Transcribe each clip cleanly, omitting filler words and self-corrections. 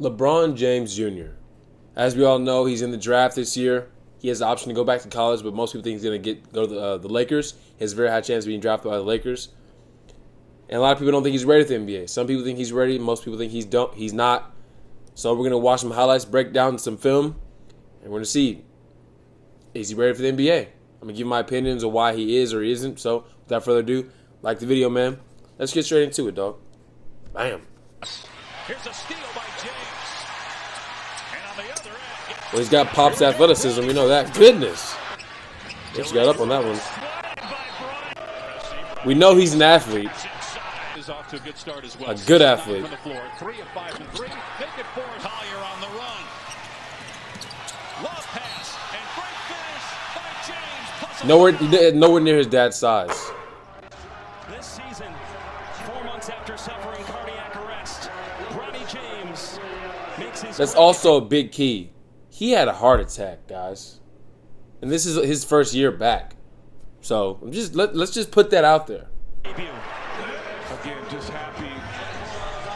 LeBron James Jr. As we all know, he's in the draft this year. He has the option to go back to college, but most people think he's going to go to the Lakers. He has a very high chance of being drafted by the Lakers. And a lot of people don't think he's ready for the NBA. Some people think he's ready. Most people think he's not. So we're going to watch some highlights, break down some film, and we're going to see, is he ready for the NBA? I'm going to give my opinions on why he is or he isn't. So without further ado, like the video, man. Let's get straight into it, dog. Bam. Here's a steal by James. And on the other end, Well, he's got Pop's athleticism. We know that. Goodness. Just got up on that one. We know he's an athlete. off to a good start as well. A good athlete. 3 of 5 from 3. Make it 4. Collier on the run. Love pass and great finish by James. Nowhere near his dad's size. This season, 4 months after suffering cardiac arrest, Bronny James makes his. That's also a big key. He had a heart attack, guys, and this is his first year back. So let's just put that out there. Debut. Again, just happy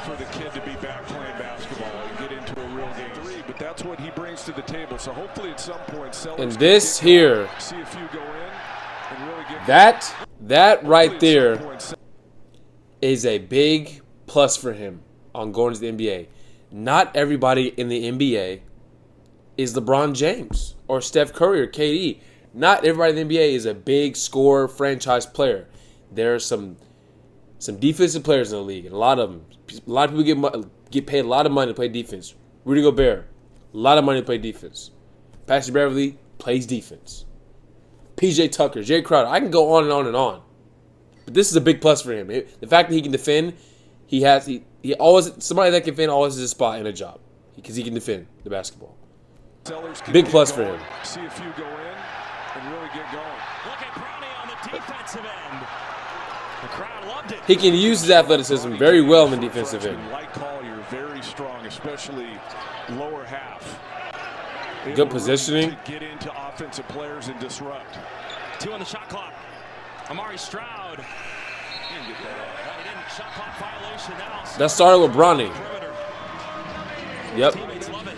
for the kid to be back playing basketball and get into a real game. 3, but that's what he brings to the table. So hopefully at some point, Sellers And this can here, see a few go in and really get that right there is a big plus for him on going to the NBA. Not everybody in the NBA is LeBron James or Steph Curry or KD. Not everybody in the NBA is a big scorer franchise player. There are some defensive players in the league, and a lot of people get paid a lot of money to play defense. Rudy Gobert, a lot of money to play defense. Patrick Beverly plays defense. PJ Tucker, Jay Crowder. I can go on and on and on. But this is a big plus for him. The fact that he can defend, he always, somebody that can defend always has a spot in a job because he can defend the basketball. Big plus for him. See a few go in and really get going. Look at Bronny on the defensive end. The crowd loved it. He can use his athleticism very well in the defensive end. Like Collier, very strong, especially lower half. Good positioning. To get into offensive players and disrupt. 2 on the shot clock. Amari Stroud. He didn't shot clock violation. That started with Bronny. Yep. Teammates love it.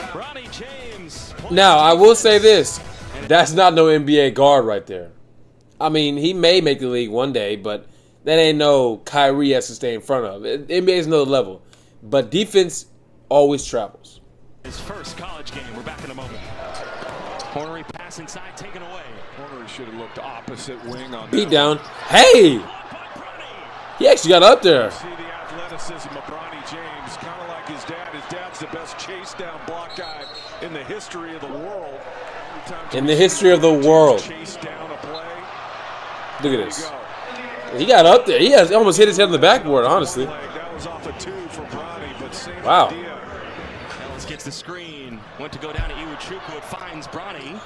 Bronny James. Now, I will say this. That's not no NBA guard right there. I mean, he may make the league one day, but that ain't no Kyrie has to stay in front of. NBA is another level. But defense always travels. His first college game. We're back in a moment. Hornery pass inside, taken away. Hornery should have looked opposite wing on Beat that. down. Hey! He actually got up there. See the athleticism of Bronny James, kind of like his dad. His dad's the best chase down block guy in the history of the world. In the history of the world. Chase down a play. Look at this. He got up there. He almost hit his head on the backboard, honestly. That was off a 2 for Bronny, but same Wow. idea. Ellis gets the screen. Went to go down to Iwuchukwu. It finds Bronny.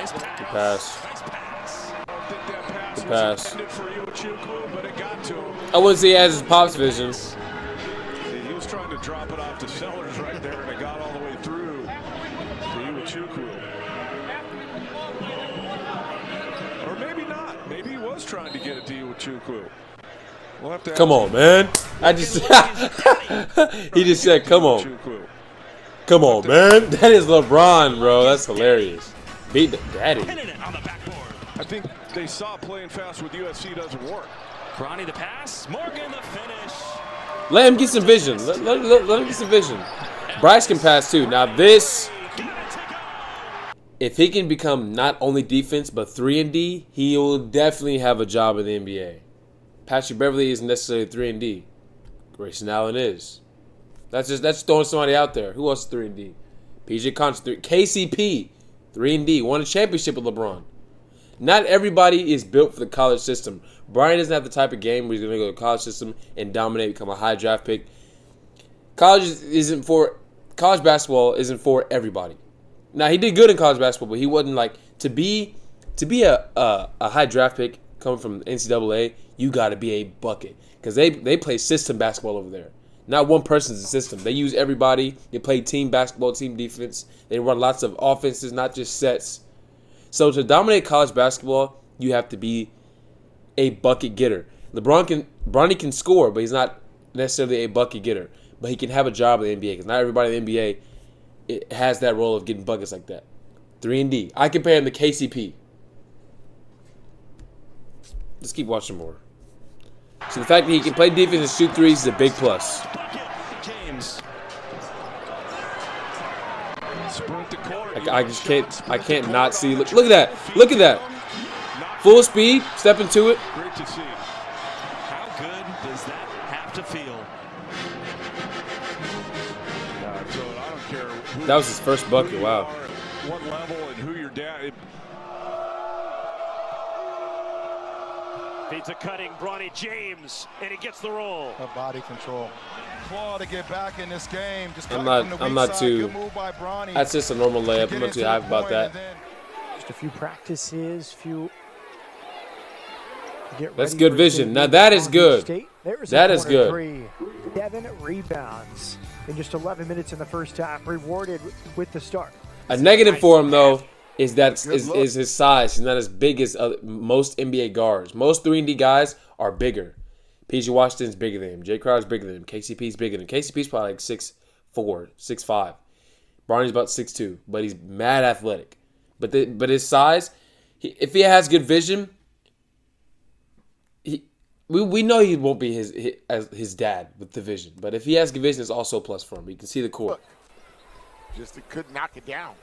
His pass. Good pass. Nice pass. I don't think that pass Good was pass. intended for Iwuchukwu, but it got to him. I wouldn't say he has his Pop's vision. See, he was trying to drop it off to Sellers right there, and it got all the way through to Iwuchukwu. Or maybe not. Maybe he was trying to get it to Iwuchukwu. We'll have to Come on, man. He just said, come on. Iwuchukwu. Come on, man. That is LeBron, bro. That's hilarious. Beat the daddy. Pinning it on the backboard. I think they saw playing fast with UFC doesn't work. Bronny the pass. Morgan the finish. Let him get some vision. Let him get some vision. Bryce can pass too. Now this, if he can become not only defense but 3-and-D, he will definitely have a job in the NBA. Patrick Beverly isn't necessarily 3-and-D. Grayson Allen is. That's throwing somebody out there. Who else is 3-and-D? PJ Conch, KCP, 3-and-D. Won a championship with LeBron. Not everybody is built for the college system. Brian doesn't have the type of game where he's going to go to the college system and dominate, become a high draft pick. College basketball isn't for everybody. Now, he did good in college basketball, but he wasn't like to be a high draft pick coming from NCAA. You got to be a bucket because they play system basketball over there. Not one person's a system. They use everybody. They play team basketball, team defense. They run lots of offenses, not just sets. So to dominate college basketball, you have to be a bucket getter. Bronny can score, but he's not necessarily a bucket getter, but he can have a job in the NBA because not everybody in the NBA has that role of getting buckets like that. 3 and D. I compare him to KCP. Let's keep watching more. So the fact that he can play defense and shoot threes is a big plus. James. I can't not see. Look at that. Look at that. Full speed, step into it. Great to see. How good does that have to feel? So I don't care That was his first bucket. Wow. what level and who your dad. Feeds a cutting Bronny James, and he gets the roll. Body control. Claw to get back in this game. Just I'm not too. That's just a normal layup. I'm not too hyped about that. Just a few practices, That's good vision. Now that is good. That is good. 7 rebounds in just 11 minutes in the first half, rewarded with the start. A negative for him though is his size. He's not as big as most NBA guards. Most 3-and-D guys are bigger. PG Washington's bigger than him. Jay Crowder's bigger than him. KCP's bigger than him. KCP's probably like 6'4", 6'5". Bronny's about 6'2", but he's mad athletic. But his size, if he has good vision, we know he won't be his dad with the vision. But if he has good vision, it's also a plus for him. You can see the court. Just could knock it down.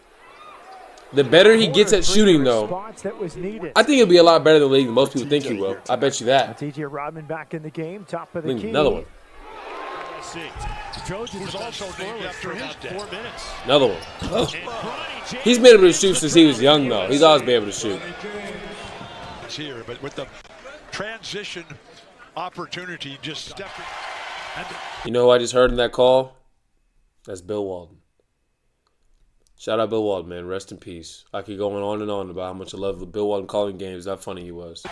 The better he gets at shooting, though, I think he'll be a lot better than the league than most people think he will. I bet you that. T.J. Rodman back in the game, top of the key. Another one. Trojans also named after his 4 minutes. Another one. He's been able to shoot since he was young, though. He's always been able to shoot. Here, but with the transition opportunity, just stepping. You know who I just heard in that call? That's Bill Walton. Shout out Bill Walton, man. Rest in peace. I could go on and on about how much I love Bill Walton calling games. How funny he was.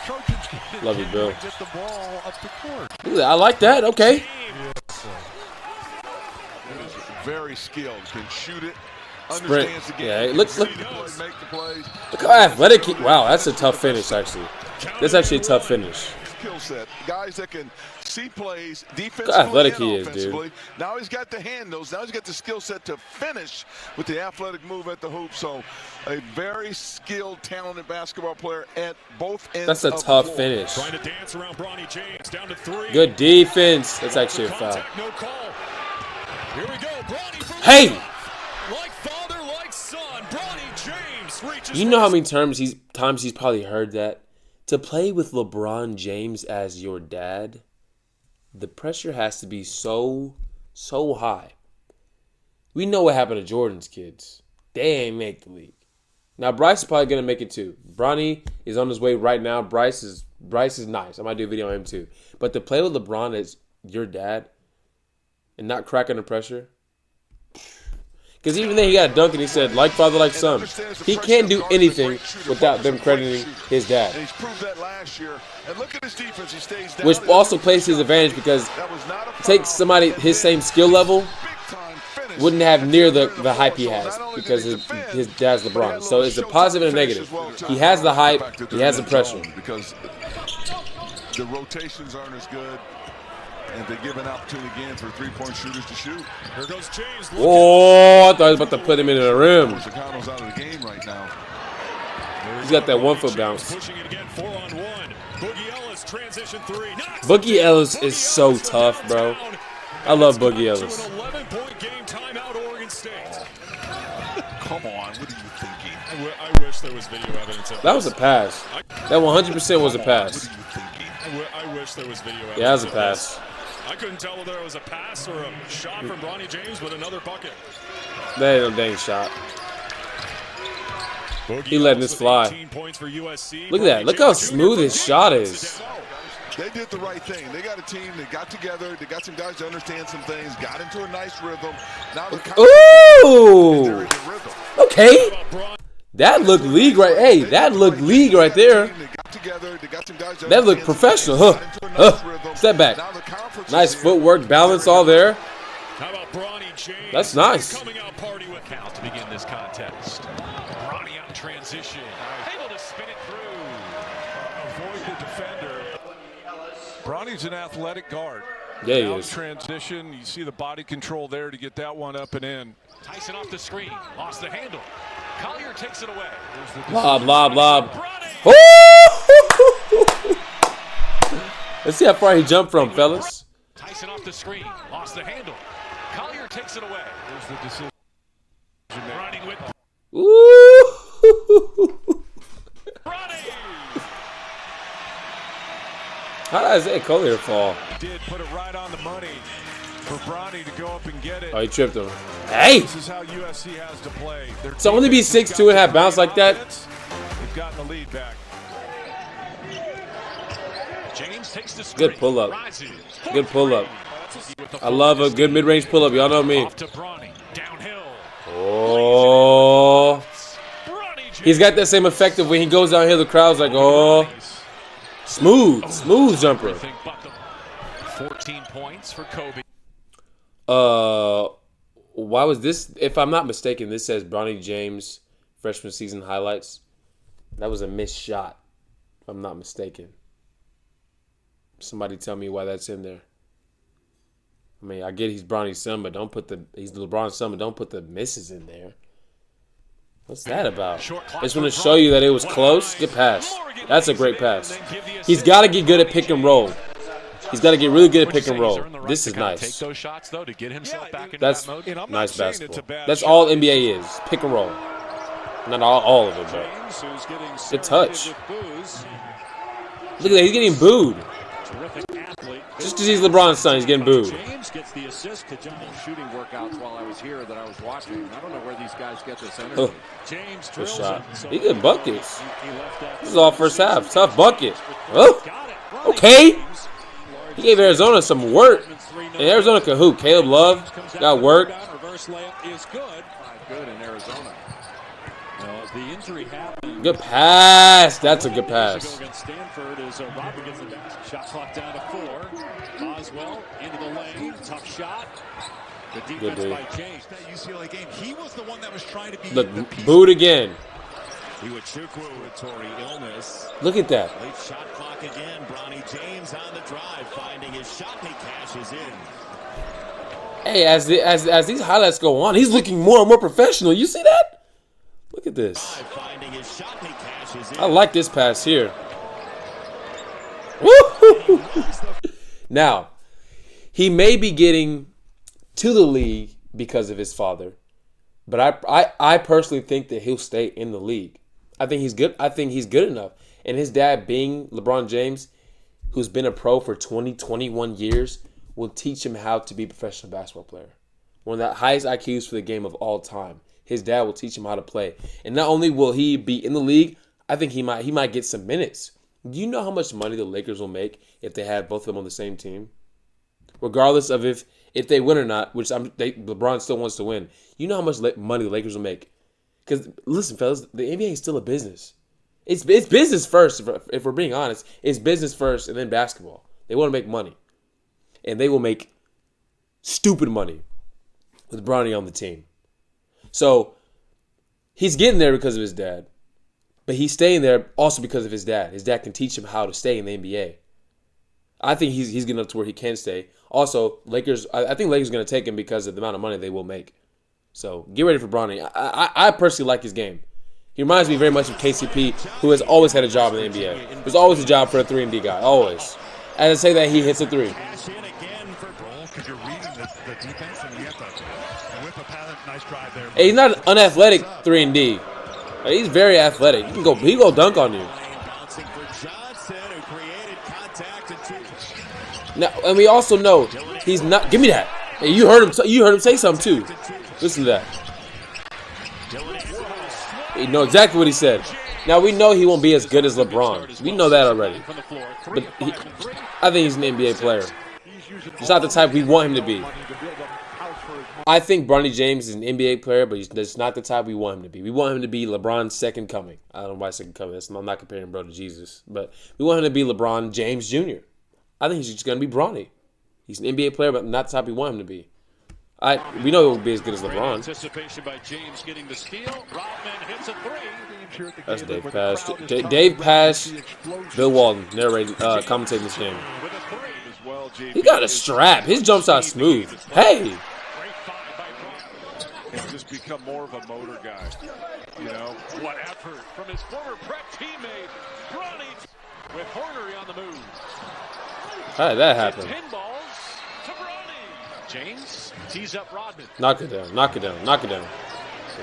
Love you, Bill. Get the ball up the court. Look at that. I like that. Okay. Very skilled. Can shoot it. Sprint. Understands the game. Yeah, look. Make the plays. Look how athletic he. Wow, that's a tough finish, actually. That's actually a tough finish. Skill set. Guys that can see plays defensively. Look how athletic and he is, offensively. dude. Now he's got the handles. Now he's got the skill set to finish with the athletic move at the hoop. So a very skilled, talented basketball player at both ends. That's a of tough the floor. finish. Trying to dance around Bronny James, down to 3. Good defense. That's actually a foul. No call. Here we go. Bronny from Hey! like father, like son. Bronny James reaches. You know how many times he's probably heard that? To play with LeBron James as your dad, the pressure has to be so high. We know what happened to Jordan's kids. They ain't make the league. Now Bryce is probably gonna make it too. Bronny is on his way right now. Bryce is nice. I might do a video on him too. But to play with LeBron as your dad and not crack under pressure. Because even then he got a dunk and he said, like father, like son. He can't do anything without them crediting his dad. And he's proved that last year. And look at his defense. He stays down. Which also plays his advantage because take somebody his same skill level wouldn't have near the hype he has because his dad's LeBron. So it's a positive and a negative. He has the hype, he has the pressure. Because the rotations aren't as good. And they give an opportunity again for three-point shooters to shoot. Here goes James. Oh, I thought I was about to put him into the rim. Chicago's out of the game right now. He's got that 1 foot bounce. Pushing it again, 4-on-1. Boogie Ellis, transition 3. Boogie Ellis is so tough, bro. I love Boogie Ellis. An 11-point game timeout, Oregon State. Come on, what are you thinking? I wish there was video evidence of this. That was a pass. That 100% was a pass. I wish there was video evidence. Yeah, that was a of pass. this. I couldn't tell whether it was a pass or a shot from Bronny James with another bucket. That ain't no dang shot. Boogie He letting Ellis this with fly. 18 points for USC. Look at that. Look how smooth his shot is. They did the right thing. They got a team. They got together. They got some guys to understand some things. Got into a nice rhythm. Now they're Ooh. Okay. That looked league right. Hey, that looked league right there. That looked professional. Step back. Nice footwork, balance all there. How about Bronny James? That's nice. Coming out party with count to begin this contest. Bronny on transition. Able to spin it through. Avoid the defender. Bronny's an athletic guard. Yeah, he Now is. transition. You see the body control there to get that one up and in. Tyson off the screen. Lost the handle. Collier takes it away. Lob, lob, lob. Bronny. Woo! Let's see how far he jumped from, fellas. Tyson off the screen. Lost the handle. Collier takes it away. There's the decision. Running with Woo! Bronny. How does that Collier fall? Did put it right on the money for Bronny to go up and get it. Oh, he tripped him. Hey! This is how USC has to play. To only be 6'2" and have bounce like that? They've gotten the lead back. James takes the screen. Good pull-up. Rises. Good pull-up. I love a good mid-range pull-up. Y'all know me. Off to Bronny. Downhill. Oh. He's got that same effect of when he goes downhill, the crowd's like, oh. Smooth jumper. 14 points for Kobe. Why was this? If I'm not mistaken, this says Bronny James freshman season highlights. That was a missed shot, if I'm not mistaken. Somebody tell me why that's in there. I mean, I get he's Bronny's son, but he's LeBron's son, but don't put the misses in there. What's that about? Just want to show you that it was close. Good pass. That's a great pass. He's got to get good at pick and roll. He's got to get really good at pick and roll. This is nice. Take those shots though to get himself back into That's that mode. nice basketball. That's all NBA is. Pick and roll. Not all of it, but good touch. Look at that. He's getting booed. Just because he's LeBron's son, he's getting booed. James gets the assist. Shooting workouts while I was here that I was watching. I don't know where these guys get this energy. Oh, good shot. He get buckets. This is all first half. Tough bucket. Oh, okay. He gave Arizona some work. And Arizona can hoop. Caleb Love got work. Reverse layup is good. Good in Arizona. The injury happened. Good pass. That's a good pass. Stanford is Robert gets the shot clock down to 4. Boswell into the lane. Tough shot. The defense by James. That UCLA game. He was the one that was trying to be. Look, booed again. Illness. Look at that. Late shot clock again. Bronny James on the drive, finding his shot. He cashes in. Hey, as these highlights go on, he's looking more and more professional. You see that? Look at this. I like this pass here. Woo-hoo-hoo. Now, he may be getting to the league because of his father, but I personally think that he'll stay in the league. I think he's good. I think he's good enough. And his dad, being LeBron James, who's been a pro for 21 years, will teach him how to be a professional basketball player. One of the highest IQs for the game of all time. His dad will teach him how to play. And not only will he be in the league, I think he might get some minutes. Do you know how much money the Lakers will make if they have both of them on the same team? Regardless of if they win or not, which LeBron still wants to win. You know how much money the Lakers will make? Because, listen, fellas, the NBA is still a business. It's business first, if we're being honest. It's business first and then basketball. They want to make money. And they will make stupid money with Bronny on the team. So, he's getting there because of his dad. But he's staying there also because of his dad. His dad can teach him how to stay in the NBA. I think he's getting up to where he can stay. Also, I think Lakers are going to take him because of the amount of money they will make. So, get ready for Bronny. I personally like his game. He reminds me very much of KCP, who has always had a job in the NBA. There's always a job for a 3-and-D guy. Always. As I say that, he hits a 3. Hey, he's not an unathletic 3-and-D. He's very athletic. He can go dunk on you. Now, and we also know he's not. Give me that. Hey, you heard him say something too. Listen to that. You know exactly what he said. Now we know he won't be as good as LeBron. We know that already. But I think he's an NBA player. He's not the type we want him to be. I think Bronny James is an NBA player, but that's not the type we want him to be. We want him to be LeBron's second coming. I don't know why second coming. I'm not comparing bro to Jesus. But we want him to be LeBron James Jr. I think he's just going to be Bronny. He's an NBA player, but not the type we want him to be. We know he won't be as good as LeBron. Anticipation by James getting the steal. Rodman hits a 3. That's Dave Pass. Dave Pass, Bill Walton, narrating, commentating this game. With a 3 as well. well, JB. He got a strap. His jump shot smooth. Hey. And just become more of a motor guy. You know? What effort from his former Prep teammate, Bronny, with Hornery on the move. How did that happen? Pinballs to Bronny. James tees up Rodman. Knock it down. Knock it down. Knock it down.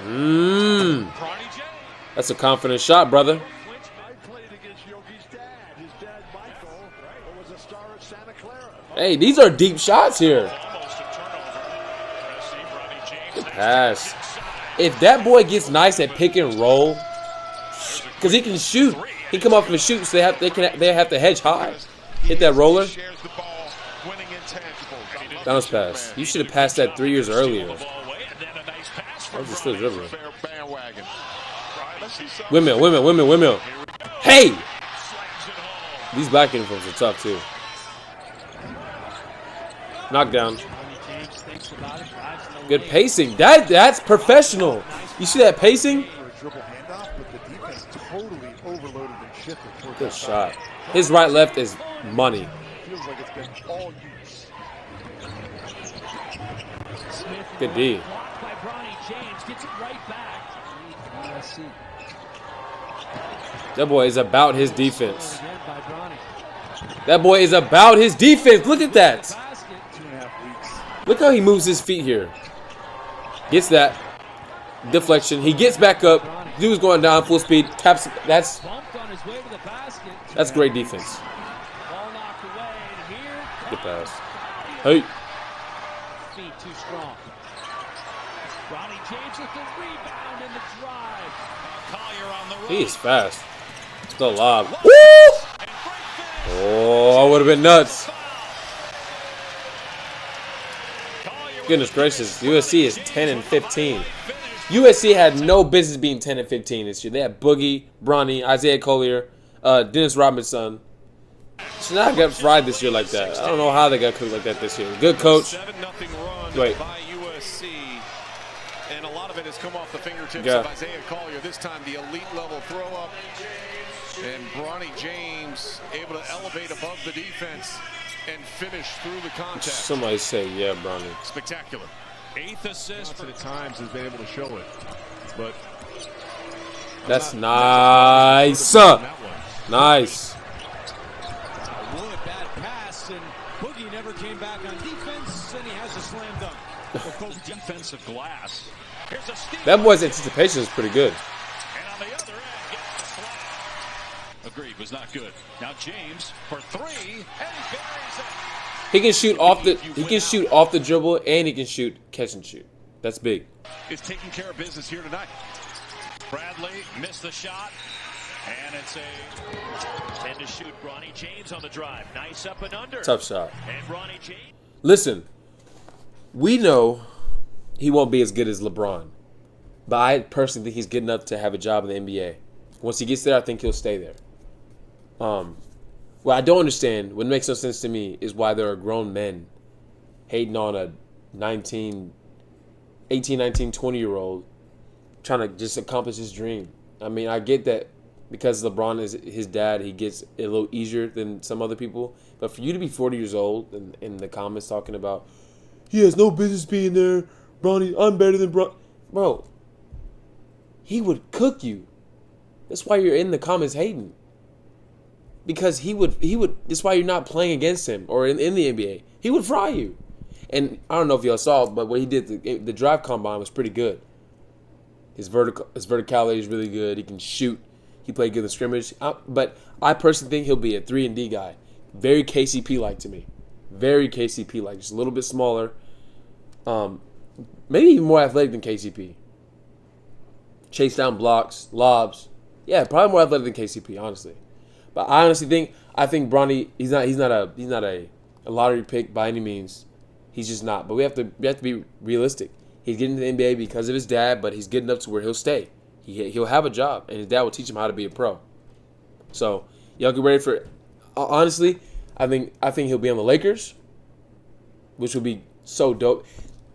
Bronny James. That's a confident shot, brother. I played against Yogi's dad. His dad, Michael, was a star at Santa Clara. Hey, these are deep shots here. Almost a turnover. See Bronny James. Good pass. If that boy gets nice at pick and roll, because he can shoot, he come up and shoot, so they have to hedge high. Hit that roller. Shares the ball, winning intangibles. Bounce pass. You should have passed that 3 years earlier. And then a nice pass I from was just still dribbling. Fair bandwagon. Windmill. Hey! These black uniforms are tough too. Knockdown. Good pacing. That's professional. You see that pacing? Good shot. His right left is money. Good D. That boy is about his defense. That boy is about his defense. Look at that. Look how he moves his feet here. Gets that. Deflection. He gets back up. Dude's going down full speed. Taps. That's great defense. Good pass. Hey. Feet too strong. Bronny James with the rebound and the drive. Collier on the He is fast. The lob. Woo! Oh, I would have been nuts. Goodness gracious. USC is 10-15. USC had no business being 10-15 this year. They had Boogie, Bronny, Isaiah Collier, Dennis Robinson. So now I got fried this year like that. I don't know how they got cooked like that this year. Good coach. 7-0 run Wait. by USC. And a lot of it has come off the fingertips Yeah. of Isaiah Collier. This time the elite level throw up. And Bronny James able to elevate above the defense and finish through the contest. Somebody say, yeah, Bronny. Spectacular. 8th assist for The times has been able to show it. But That's nice. Nice. Wood, bad pass, and Boogie never came back on defense, and he has a slam dunk. defensive glass. Here's a steal. That boy's anticipation is pretty good. And on the other end, gets the slam. Agreed, was not good. Now James for 3, and he buries it. He can shoot off the dribble, and he can shoot catch and shoot. That's big. Is taking care of business here tonight. Bradley missed the shot, and it's a 10 to shoot. Bronny James on the drive. Nice up and under. Tough shot. And Bronny James. Listen, we know he won't be as good as LeBron, but I personally think he's good enough to have a job in the NBA. Once he gets there, I think he'll stay there. What I don't understand, what makes no sense to me, is why there are grown men hating on a 18, 19, 20-year-old trying to just accomplish his dream. I mean, I get that because LeBron is his dad, he gets it a little easier than some other people. But for you to be 40 years old and in the comments talking about, he has no business being there, Bronny, I'm better than Bron. Bro, he would cook you. That's why you're in the comments hating. Because he would. That's why you're not playing against him or in the NBA. He would fry you. And I don't know if y'all saw, but what he did, the drive combine was pretty good. His verticality is really good. He can shoot. He played good in the scrimmage. But I personally think he'll be a 3-and-D guy. Very KCP-like to me. Very KCP-like. Just a little bit smaller. Maybe even more athletic than KCP. Chase down blocks, lobs. Yeah, probably more athletic than KCP, honestly. But I honestly think Bronny, he's not a lottery pick by any means. He's just not. But we have to be realistic. He's getting to the NBA because of his dad, but he's good enough to where he'll stay. He'll have a job, and his dad will teach him how to be a pro. So y'all get ready for it. Honestly, I think he'll be on the Lakers, which will be so dope.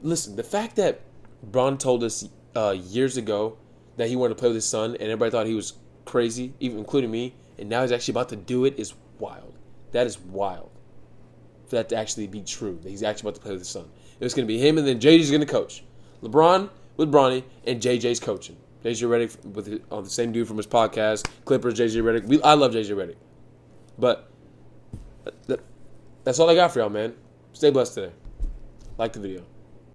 Listen, the fact that Bron told us years ago that he wanted to play with his son, and everybody thought he was crazy, even including me, and now he's actually about to do it is wild. That is wild. for that to actually be true, that he's actually about to play with his son. It's going to be him, and then JJ's going to coach. LeBron with Bronny, and JJ's coaching. JJ Redick on the same dude from his podcast, Clippers, JJ Redick. I love JJ Redick. But that's all I got for y'all, man. Stay blessed today. Like the video.